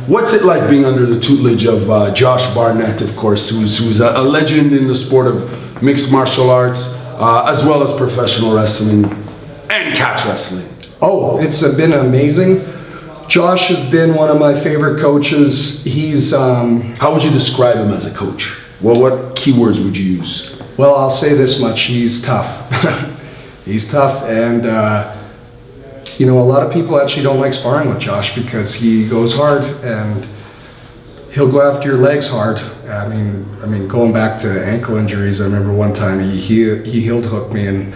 What's it like being under the tutelage of Josh Barnett, of course, who's a legend in the sport of mixed martial arts, as well as professional wrestling and catch wrestling? Oh, it's been amazing. Josh has been one of my favorite coaches. He's... How would you describe him as a coach? Well, what keywords would you use? Well, I'll say this much, he's tough. He's tough, and you know, a lot of people actually don't like sparring with Josh because he goes hard and he'll go after your legs hard. I mean, going back to ankle injuries, I remember one time he heeled hooked me and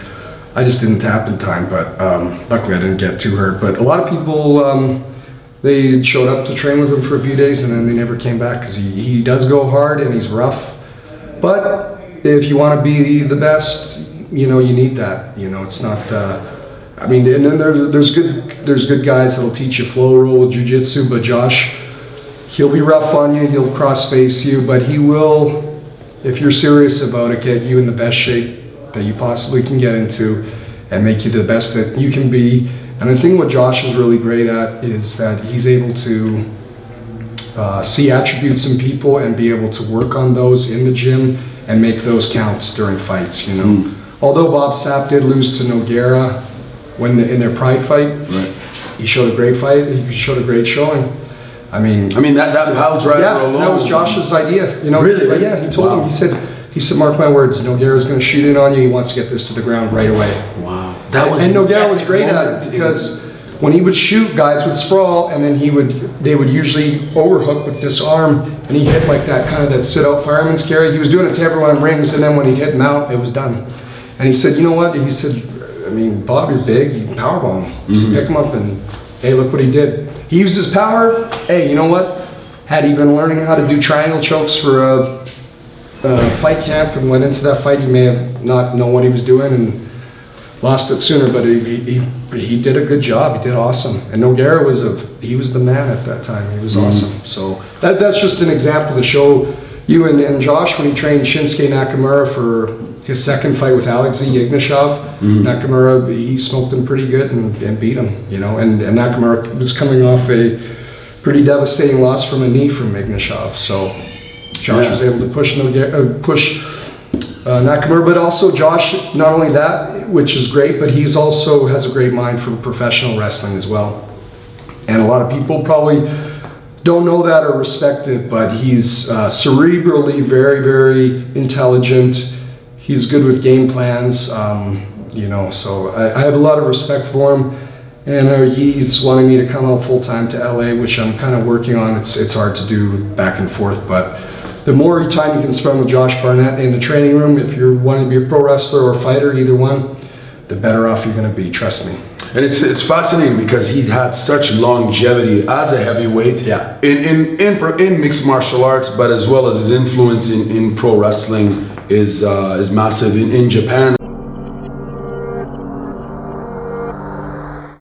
I just didn't tap in time, but luckily I didn't get too hurt. But a lot of people, they showed up to train with him for a few days and then they never came back because he does go hard and he's rough. But if you want to be the best, you know, you need that. You know, it's not. I mean, and then there's good guys that'll teach you flow roll with jiu-jitsu, but Josh, he'll be rough on you. He'll cross face you, but he will, if you're serious about it, get you in the best shape that you possibly can get into, and make you the best that you can be. And the thing what Josh is really great at is that he's able to see attributes in people and be able to work on those in the gym and make those count during fights, you know. Although Bob Sapp did lose to Nogueira in their Pride fight, right. He showed a great fight. He showed a great showing. I mean that power driver alone. That was Josh's idea, you know. Really? Yeah, he told him. He said, mark my words, Nogueira's going to shoot in on you. He wants to get this to the ground right away. Wow. And Nogueira was great at it because when he would shoot, guys would sprawl, and then they would usually overhook with this arm, and he hit like that kind of that sit-out fireman's carry. He was doing it to everyone in rings, and then when he'd hit him out, it was done. And he said, you know what? He said, I mean, Bob, you're big. You can powerbomb him. He said, pick him up, and hey, look what he did. He used his power. Hey, you know what? Had he been learning how to do triangle chokes for a fight camp and went into that fight, he may have not known what he was doing and lost it sooner, but he did a good job. He did awesome. And Nogueira was the man at that time. He was awesome. So that's just an example to show you and Josh when he trained Shinsuke Nakamura for his second fight with Alexei Ignashov. Nakamura, he smoked him pretty good and beat him, you know. And Nakamura was coming off a pretty devastating loss from a knee from Ignashov. So Josh was able to push Nakamura, but also Josh, not only that, which is great, but he's also has a great mind for professional wrestling as well. And a lot of people probably don't know that or respect it, but he's cerebrally very, very intelligent. He's good with game plans, you know, so I have a lot of respect for him. And he's wanting me to come out full-time to LA, which I'm kind of working on. It's hard to do back and forth, but the more time you can spend with Josh Barnett in the training room, if you're wanting to be a pro wrestler or a fighter, either one, the better off you're going to be, trust me. And it's fascinating because he had such longevity as a heavyweight in mixed martial arts, but as well as his influence in pro wrestling is massive in Japan.